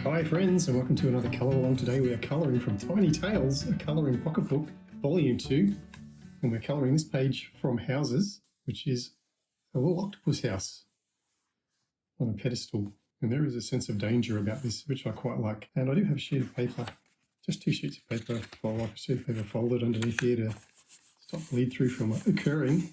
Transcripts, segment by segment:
Hi friends, and welcome to another colour along. Today we are colouring from Tiny Tales, a colouring pocket book, volume 2, and we're colouring this page from Houses, which is a little octopus house on a pedestal. And there is a sense of danger about this, which I quite like. And I do have a sheet of paper, just 2 sheets of paper, like a sheet of paper folded underneath here to stop bleed through from occurring.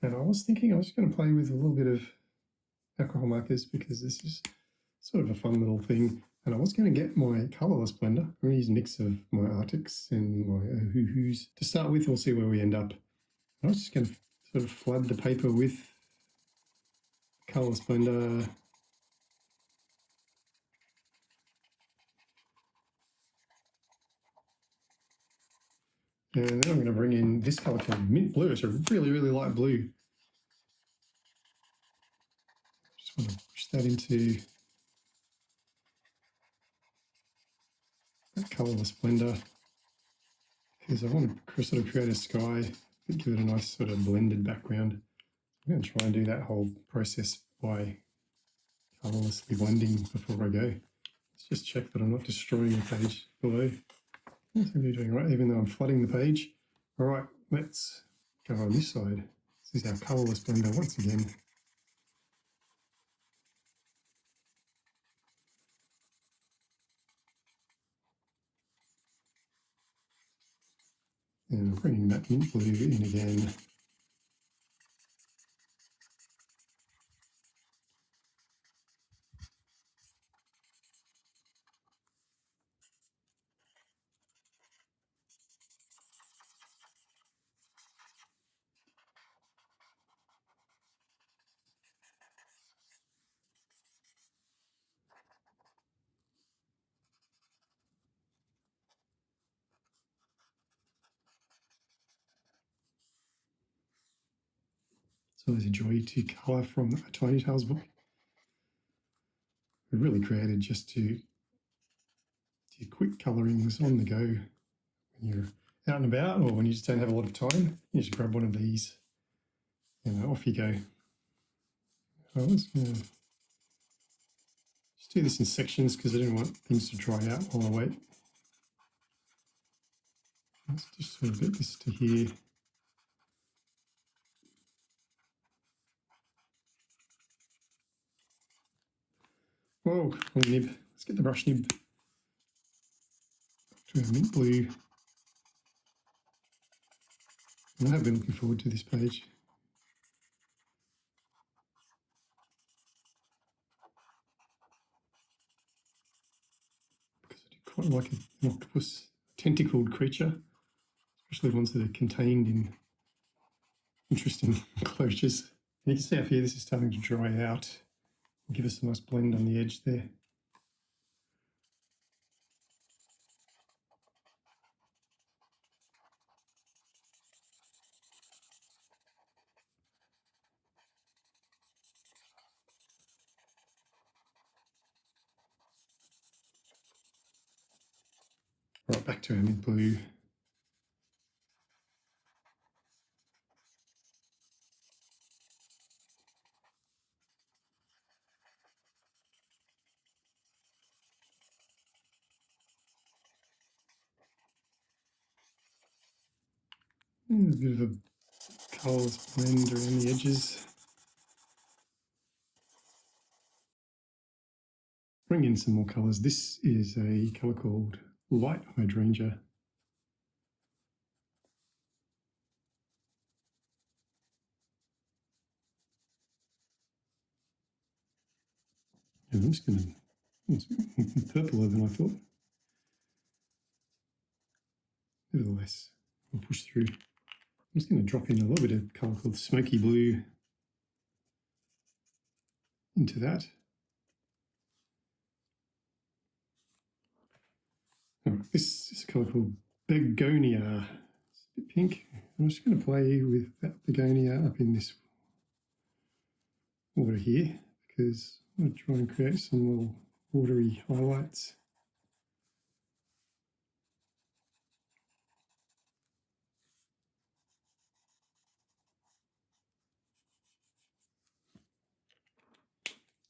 And I was thinking I was just going to play with a little bit of alcohol markers because this is sort of a fun little thing. And I was going to get my Colorless Blender. I'm going to use a mix of my Arctics and my Ohuhus. To start with, we'll see where we end up. I was just going to sort of flood the paper with Colorless Blender. And then I'm going to bring in this colour called Mint Blue. It's a really, really light blue. Just want to push that into that Colorless Blender because I want to sort of create a sky, but give it a nice sort of blended background. I'm going to try and do that whole process by colourlessly blending before I go. Let's just check that I'm not destroying the page below. I seem to be doing right, even though I'm flooding the page. All right, let's go on this side. This is our Colorless Blender once again. And bringing that mint blue in again. So it's a joy to colour from a Tiny Tales book. We're really created just to do quick colourings on the go when you're out and about, or when you just don't have a lot of time. You just grab one of these and off you go. So I'm just going to do this in sections because I didn't want things to dry out while I wait. Let's just sort of get this to here. Whoa, wrong nib. Let's get the brush nib to a mint blue. And I have been looking forward to this page. Because I do quite like an octopus, tentacled creature, especially ones that are contained in interesting enclosures. And you can see up here, this is starting to dry out and give us a nice blend on the edge there. Right, back to our mint blue. And a bit of a colourless blend around the edges. Bring in some more colours. This is a colour called Light Hydrangea. And I'm just going to, it's purpler than I thought. Nevertheless, I'll push through. I'm just going to drop in a little bit of colour called Smoky Blue into that. Right, this is a colour called Begonia. It's a bit pink. I'm just going to play with that begonia up in this water here because I'm going to try and create some little watery highlights.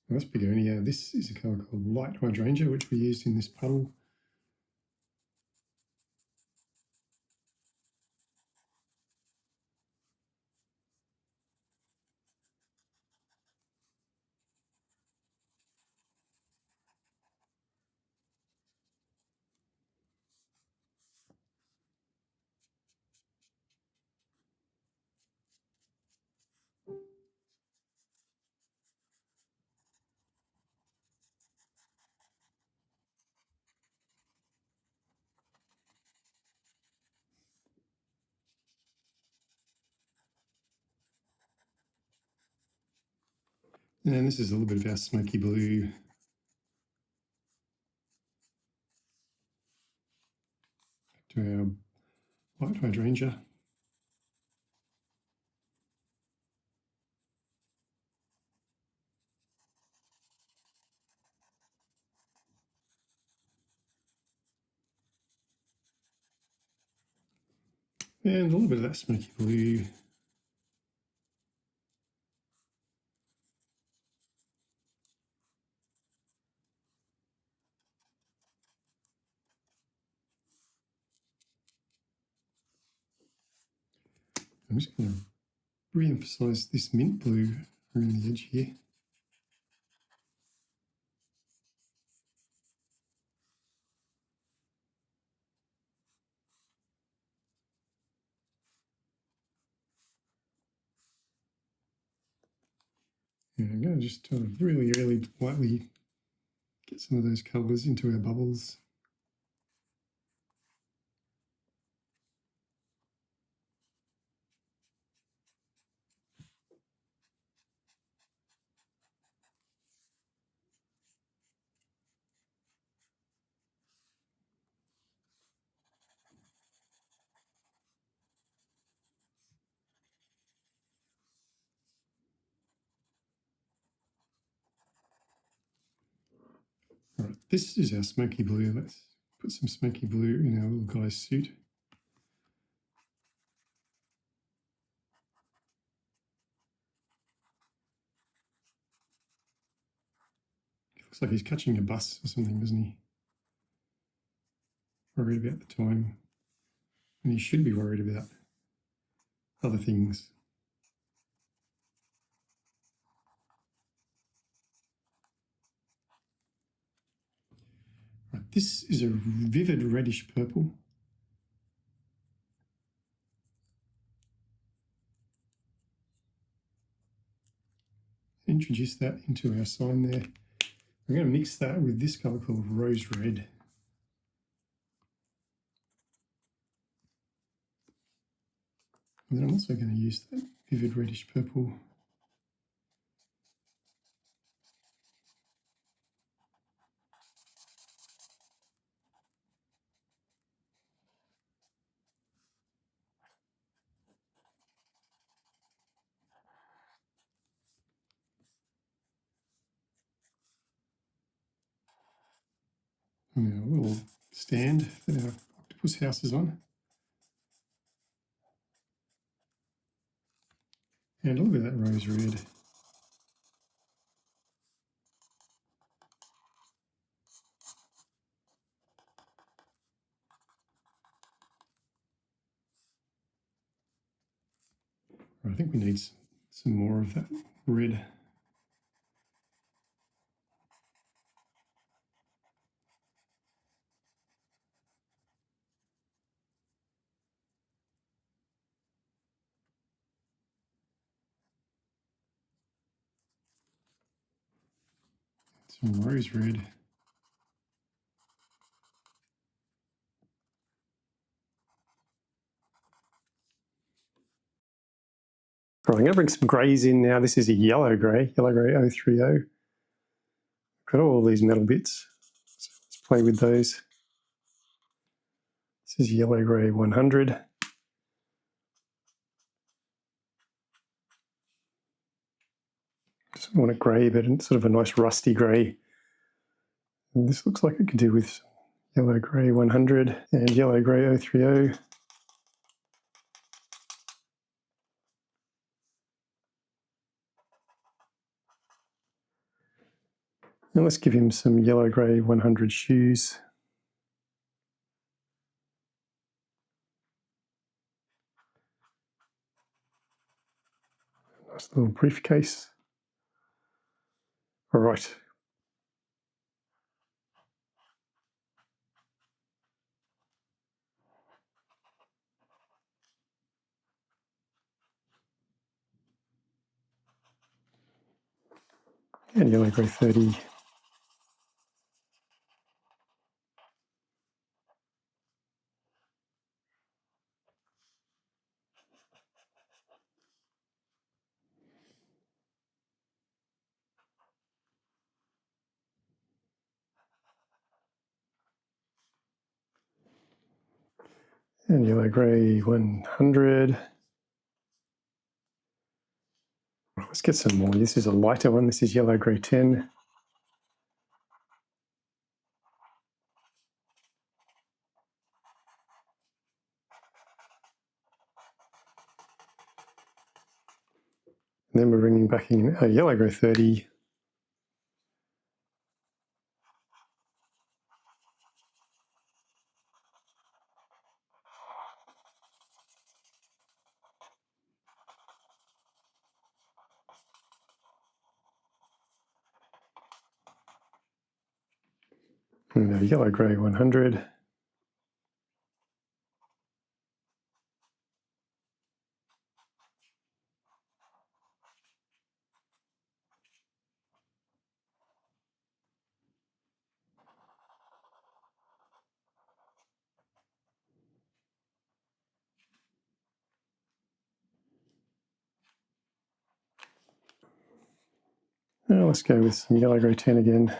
That's begonia. This is a colour called light hydrangea, which we used in this puddle. And this is a little bit of our smoky blue. To our light hydrangea. And a little bit of that smoky blue. I'm just going to re-emphasize this mint blue around the edge here. And I'm going to just really, really lightly get some of those colours into our bubbles. All right, this is our smoky blue. Let's put some smoky blue in our little guy's suit. It looks like he's catching a bus or something, doesn't he? Worried about the time. And he should be worried about other things. Right, this is a vivid reddish purple. Introduce that into our sign there. I'm going to mix that with this colour called rose red. And then I'm also going to use that vivid reddish purple. And our little stand that our octopus house is on. And a little bit of that rose red. I think we need some more of that red. Some rose red. Right, I'm going to bring some greys in now. This is a yellow grey 030. Got all these metal bits. So let's play with those. This is yellow grey 100. Just want a grey, but it's sort of a nice rusty grey. And this looks like it could do with yellow grey 100 and yellow grey 030. Now let's give him some yellow grey 100 shoes. Nice little briefcase. All right. And yellow grey 30. And yellow grey 100. Let's get some more. This is a lighter one. This is yellow grey 10. And then we're bringing back in a yellow grey 30. And a yellow grey 100. Now let's go with some yellow grey 10 again.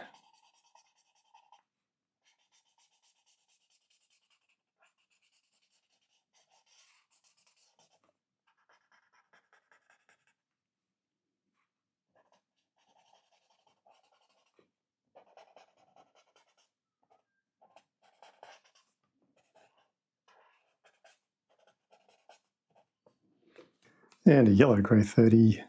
And a yellow grey 30.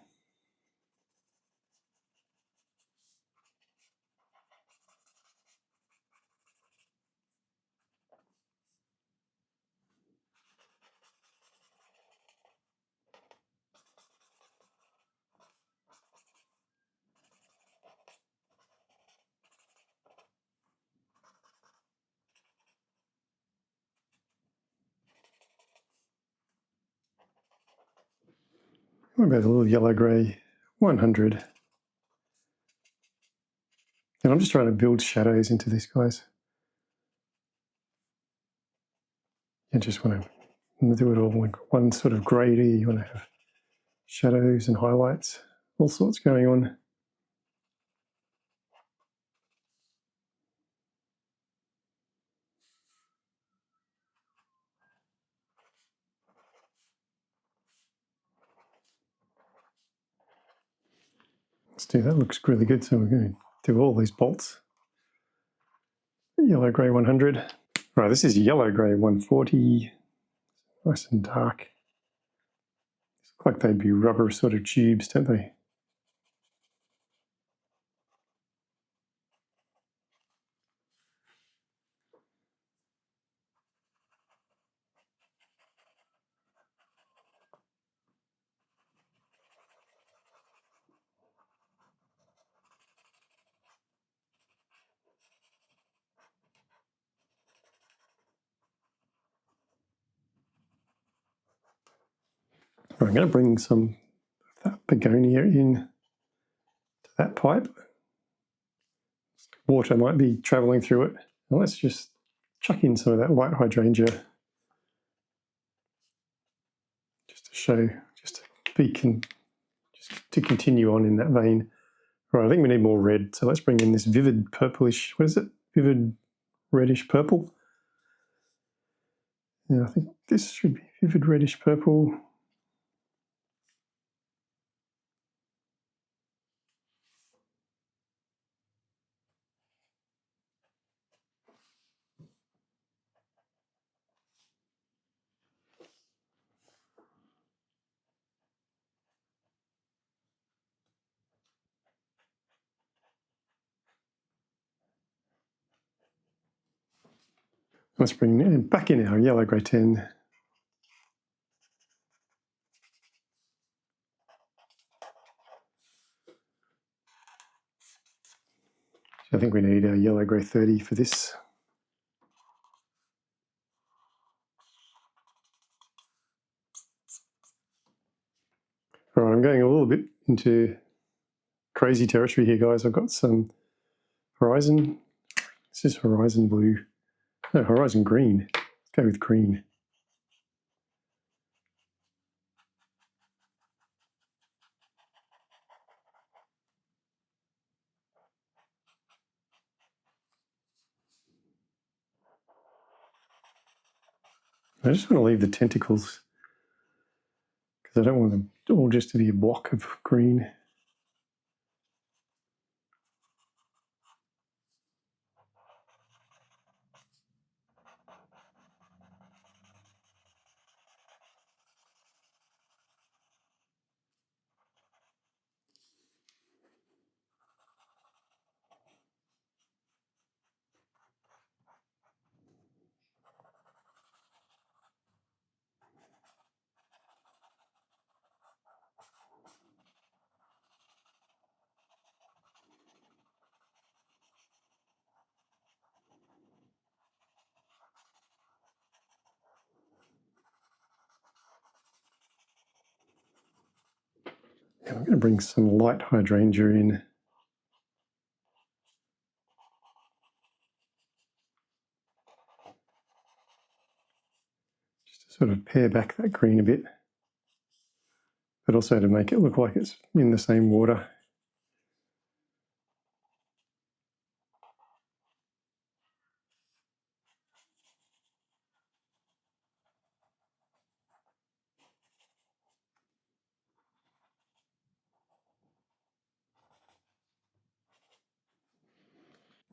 What about a little yellow grey 100? And I'm just trying to build shadows into this, guys. You just want to do it all like one sort of grady. You want to have shadows and highlights, all sorts going on. Let's do that. Looks really good. So we're going to do all these bolts. Yellow grey 100. Right, this is yellow grey 140. Nice and dark. Look like they'd be rubber sort of tubes, don't they? Right, I'm going to bring some of that begonia in to that pipe. Water might be travelling through it. Now let's just chuck in some of that white hydrangea just to show, just to continue on in that vein. Right, I think we need more red, so let's bring in this vivid purplish, what is it? Vivid reddish purple. Yeah, I think this should be vivid reddish purple. Let's bring back in our yellow grey 10. I think we need our yellow grey 30 for this. All right, I'm going a little bit into crazy territory here, guys. I've got some horizon. This is horizon blue. No, horizon green. Let's go with green. I just want to leave the tentacles because I don't want them all just to be a block of green. And I'm going to bring some light hydrangea in. Just to sort of pare back that green a bit, but also to make it look like it's in the same water.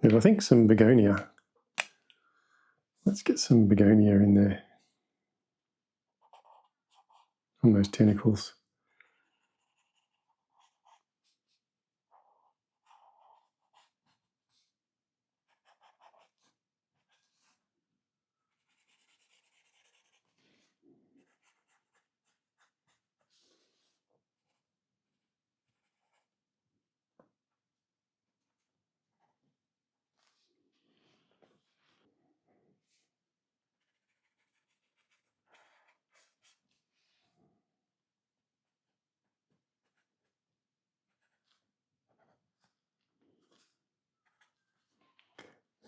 And I think some begonia. Let's get some begonia in there on those tentacles.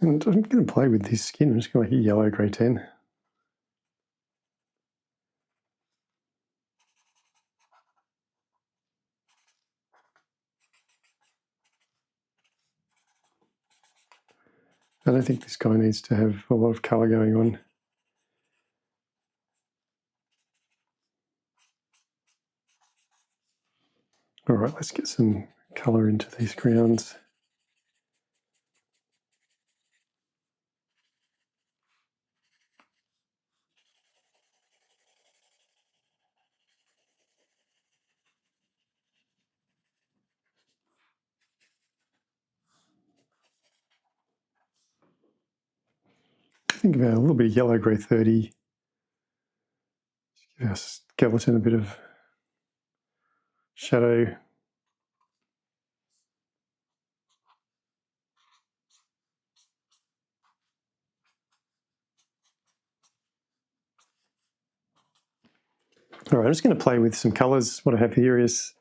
And I'm going to play with this skin. I'm just going to make a yellow grey 10. I don't think this guy needs to have a lot of colour going on. All right, let's get some colour into these grounds. Think about a little bit of yellow grey 30. Give our skeleton a bit of shadow. All right, I'm just going to play with some colours. What I have here is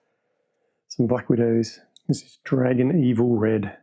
some Black Widows. This is Dragon Evil Red.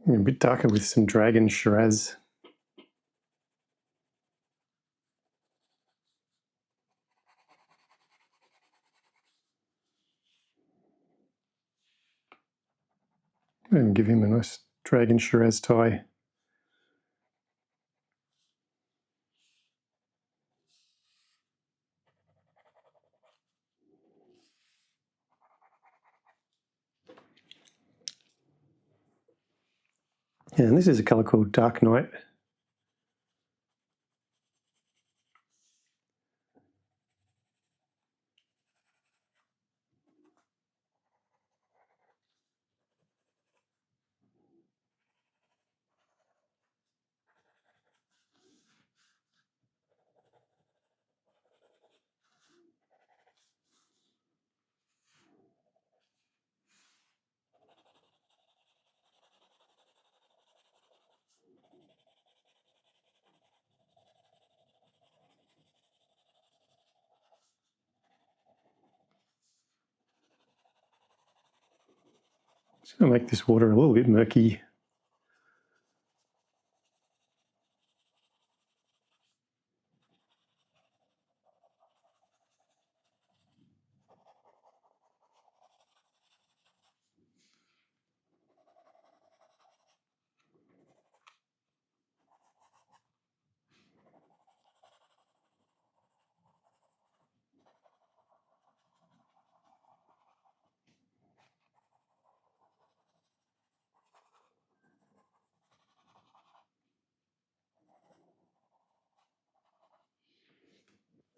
A bit darker with some Dragon Shiraz. And give him a nice Dragon Shiraz tie. And this is a colour called Dark Night. Just going to make this water a little bit murky.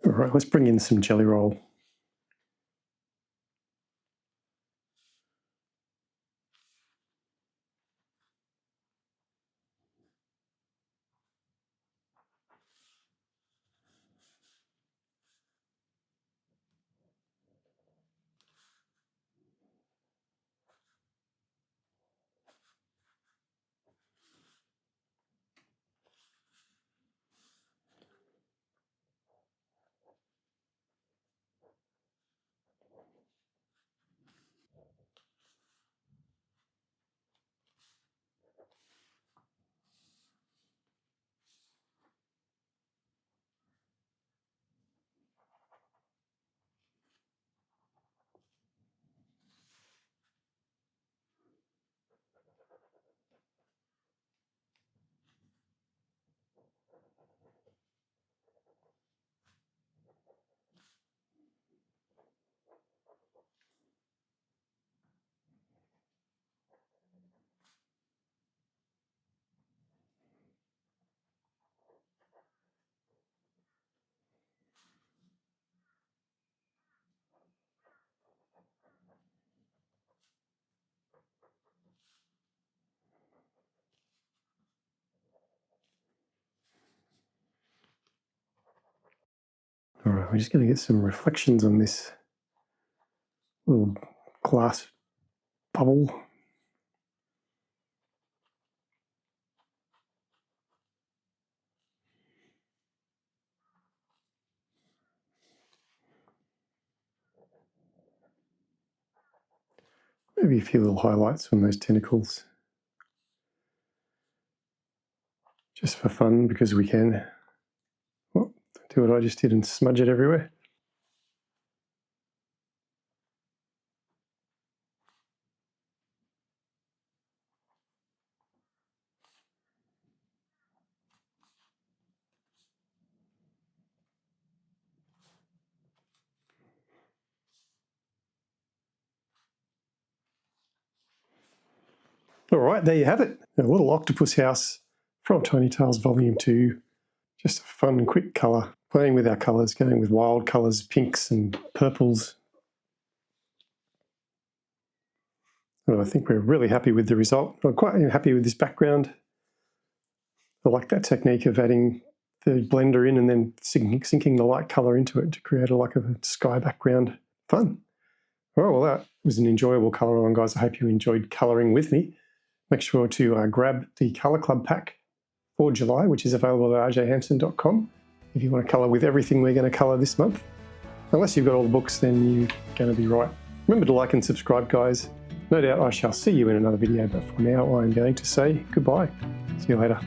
All right, let's bring in some jelly roll. All right, we're just going to get some reflections on this little glass bubble. Maybe a few little highlights on those tentacles. Just for fun, because we can. Oh, do what I just did and smudge it everywhere. All right, there you have it. A little octopus house from Tiny Tales Volume 2. Just a fun, quick colour. Playing with our colours, going with wild colours, pinks and purples. Well, I think we're really happy with the result. I'm quite happy with this background. I like that technique of adding the blender in and then sinking the light colour into it to create a sky background. Fun. All right, well, that was an enjoyable colour along, guys. I hope you enjoyed colouring with me. Make sure to grab the Colour Club pack for July, which is available at rjhansen.com. If you want to colour with everything we're going to colour this month. Unless you've got all the books, then you're going to be right. Remember to like and subscribe, guys. No doubt I shall see you in another video, but for now I'm going to say goodbye. See you later.